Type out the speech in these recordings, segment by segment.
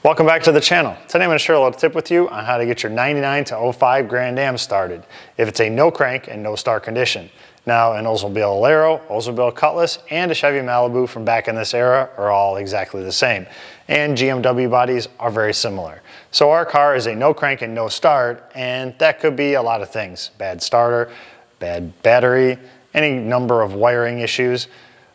Welcome back to the channel. Today I'm going to share a little tip with you on how to get your 99 to 05 Grand Am started if it's a no crank and no start condition. Now an Oldsmobile Alero, Oldsmobile Cutlass, and a Chevy Malibu from back in this era are all exactly the same. And GMW bodies are very similar. So our car is a no crank and no start, and that could be a lot of things. Bad starter, bad battery, any number of wiring issues.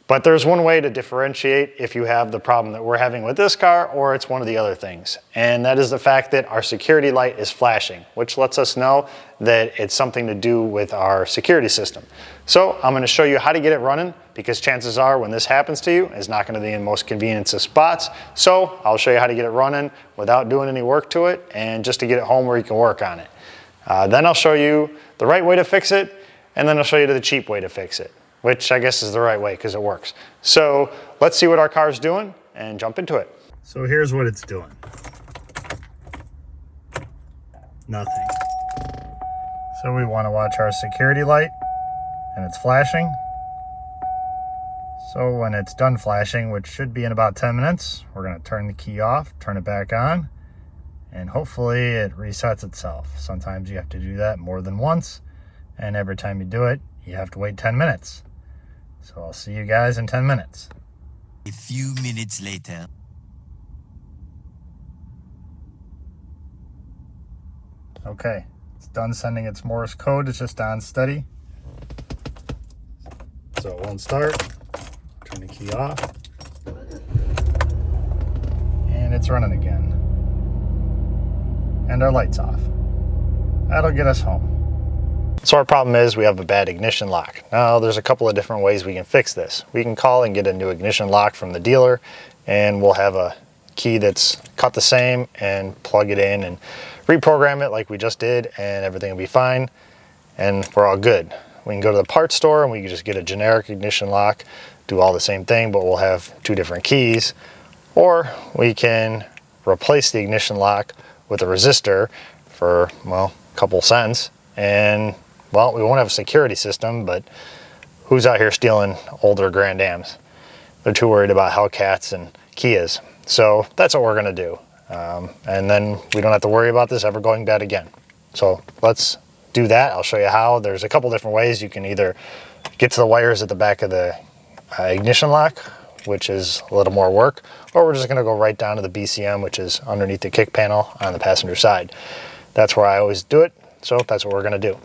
But there's one way to differentiate if you have the problem that we're having with this car or it's one of the other things. And that is the fact that our security light is flashing, which lets us know that it's something to do with our security system. So I'm going to show you how to get it running, because chances are when this happens to you, it's not going to be in the most convenient of spots. So I'll show you how to get it running without doing any work to it, and just to get it home where you can work on it. Then I'll show you the right way to fix it, and then I'll show you the cheap way to fix it, which I guess is the right way because it works. So let's see what our car's doing and jump into it. So here's what it's doing. Nothing. So we want to watch our security light, and it's flashing. So when it's done flashing, which should be in about 10 minutes, we're going to turn the key off, turn it back on, and hopefully it resets itself. Sometimes you have to do that more than once, and every time you do it, you have to wait 10 minutes. So I'll see you guys in 10 minutes. A few minutes later. Okay, it's done sending its Morse code. It's just on steady. So it won't start. Turn the key off. And it's running again. And our light's off. That'll get us home. So our problem is we have a bad ignition lock. Now there's a couple of different ways we can fix this. We can call and get a new ignition lock from the dealer, and we'll have a key that's cut the same and plug it in and reprogram it like we just did, and everything will be fine and we're all good. We can go to the parts store and we can just get a generic ignition lock, do all the same thing, but we'll have two different keys. Or we can replace the ignition lock with a resistor for, well, a couple cents, and well, we won't have a security system, but who's out here stealing older Grand Ams? They're too worried about Hellcats and Kias. So that's what we're gonna do. And then we don't have to worry about this ever going bad again. So let's do that. I'll show you how. There's a couple different ways. You can either get to the wires at the back of the ignition lock, which is a little more work, or we're just gonna go right down to the BCM, which is underneath the kick panel on the passenger side. That's where I always do it. So that's what we're gonna do.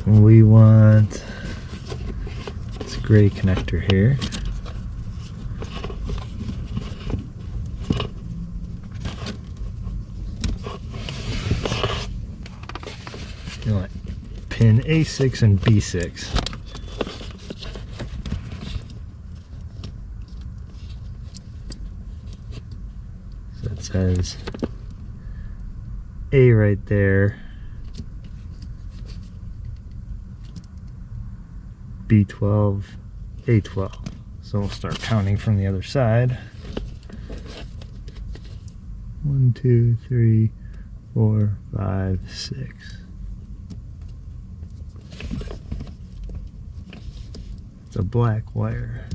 We want this gray connector here. You want pin A6 and B6. So it says A right there. B12, A12. So we'll start counting from the other side. 1, 2, 3, 4, 5, 6. It's a black wire.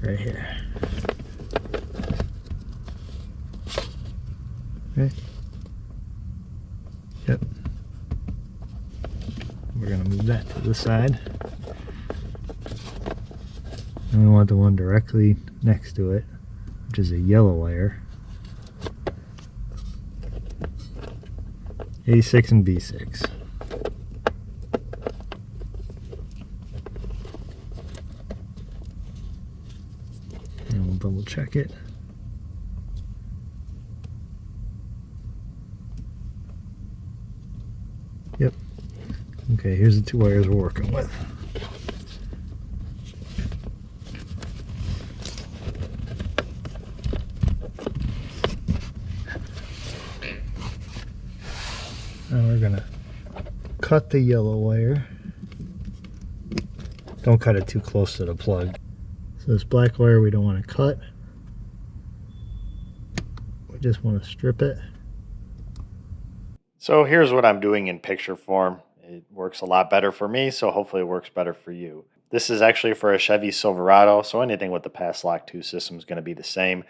Right here. Okay. Yep. We're going to move that to the side. And we want the one directly next to it, which is a yellow wire. A6 and B6. double check it. Yep. Okay, here's the 2 wires we're working with. Now we're gonna cut the yellow wire. Don't cut it too close to the plug. So this black wire we don't want to cut. We just want to strip it. So here's what I'm doing in picture form. It works a lot better for me, so hopefully it works better for you. This is actually for a Chevy Silverado, so anything with the Passlock 2 system is going to be the same.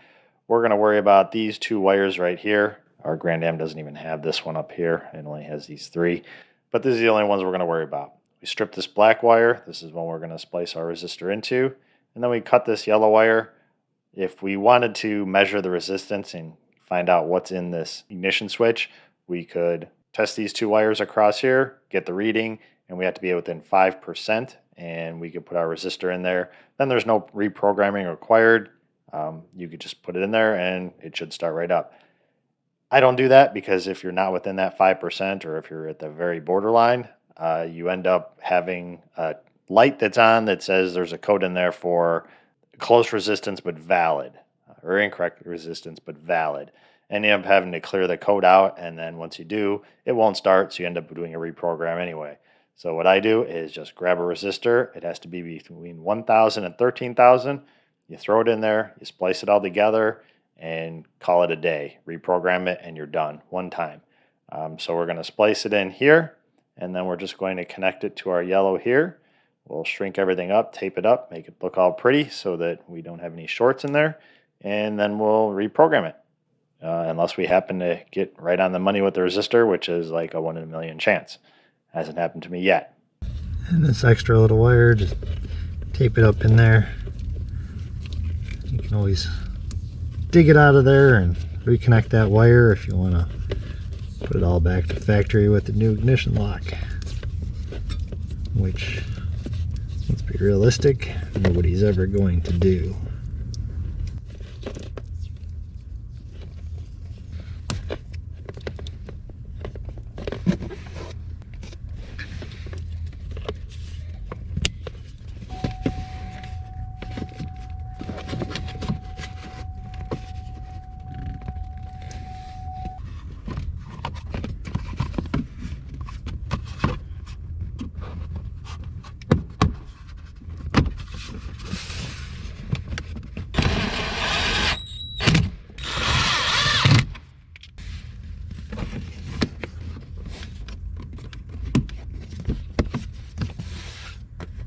We're going to worry about these 2 wires right here. Our Grand Am doesn't even have this one up here. It only has these 3. But these are the only ones we're going to worry about. We strip this black wire. This is one we're going to splice our resistor into. And then we cut this yellow wire. If we wanted to measure the resistance and find out what's in this ignition switch, we could test these 2 wires across here, get the reading, and we have to be within 5%. And we could put our resistor in there. Then there's no reprogramming required. You could just put it in there and it should start right up. I don't do that because if you're not within that 5% or if you're at the very borderline, you end up having a light that's on that says there's a code in there for close resistance but valid, or incorrect resistance but valid. And you end up having to clear the code out, and then once you do, it won't start, so you end up doing a reprogram anyway. So what I do is just grab a resistor. It has to be between 1,000 and 13,000. You throw it in there, you splice it all together, and call it a day. Reprogram it and you're done one time. So we're going to splice it in here, and then we're just going to connect it to our yellow here. We'll shrink everything up, tape it up, make it look all pretty so that we don't have any shorts in there, and then we'll reprogram it. Unless we happen to get right on the money with the resistor, which is like a 1 in a million chance. Hasn't happened to me yet. And this extra little wire, just tape it up in there. You can always dig it out of there and reconnect that wire if you want to put it all back to factory with the new ignition lock, which, let's be realistic, nobody's ever going to do.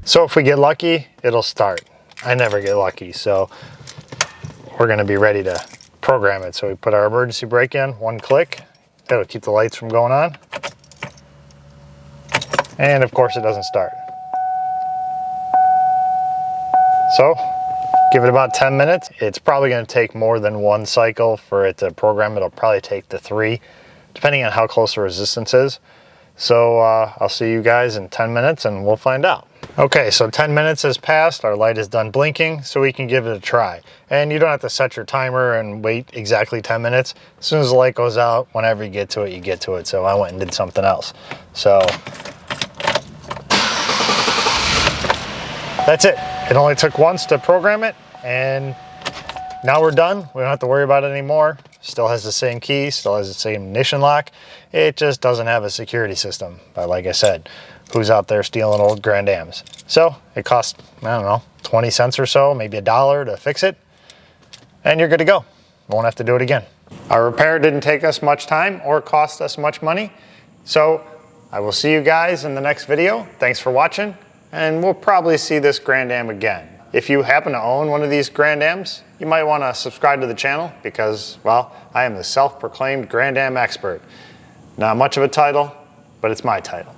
So if we get lucky, it'll start. I never get lucky, so we're gonna be ready to program it. So we put our emergency brake in, 1 click. That'll keep the lights from going on. And of course it doesn't start. So give it about 10 minutes. It's probably gonna take more than 1 cycle for it to program. It'll probably take the 3, depending on how close the resistance is. So I'll see you guys in 10 minutes and we'll find out. Okay, so 10 minutes has passed, our light is done blinking, so we can give it a try. And you don't have to set your timer and wait exactly 10 minutes. As soon as the light goes out, whenever you get to it, you get to it. So I went and did something else. So that's it. It only took once to program it, and now we're done. We don't have to worry about it anymore. Still has the same key, still has the same ignition lock. It just doesn't have a security system. But like I said, who's out there stealing old Grand Ams? So it costs, I don't know, 20 cents or so, maybe $1 to fix it, and you're good to go. Won't have to do it again. Our repair didn't take us much time or cost us much money. So I will see you guys in the next video. Thanks for watching, and we'll probably see this Grand Am again. If you happen to own one of these Grand Ams, you might want to subscribe to the channel because, well, I am the self-proclaimed Grand Am expert. Not much of a title, but it's my title.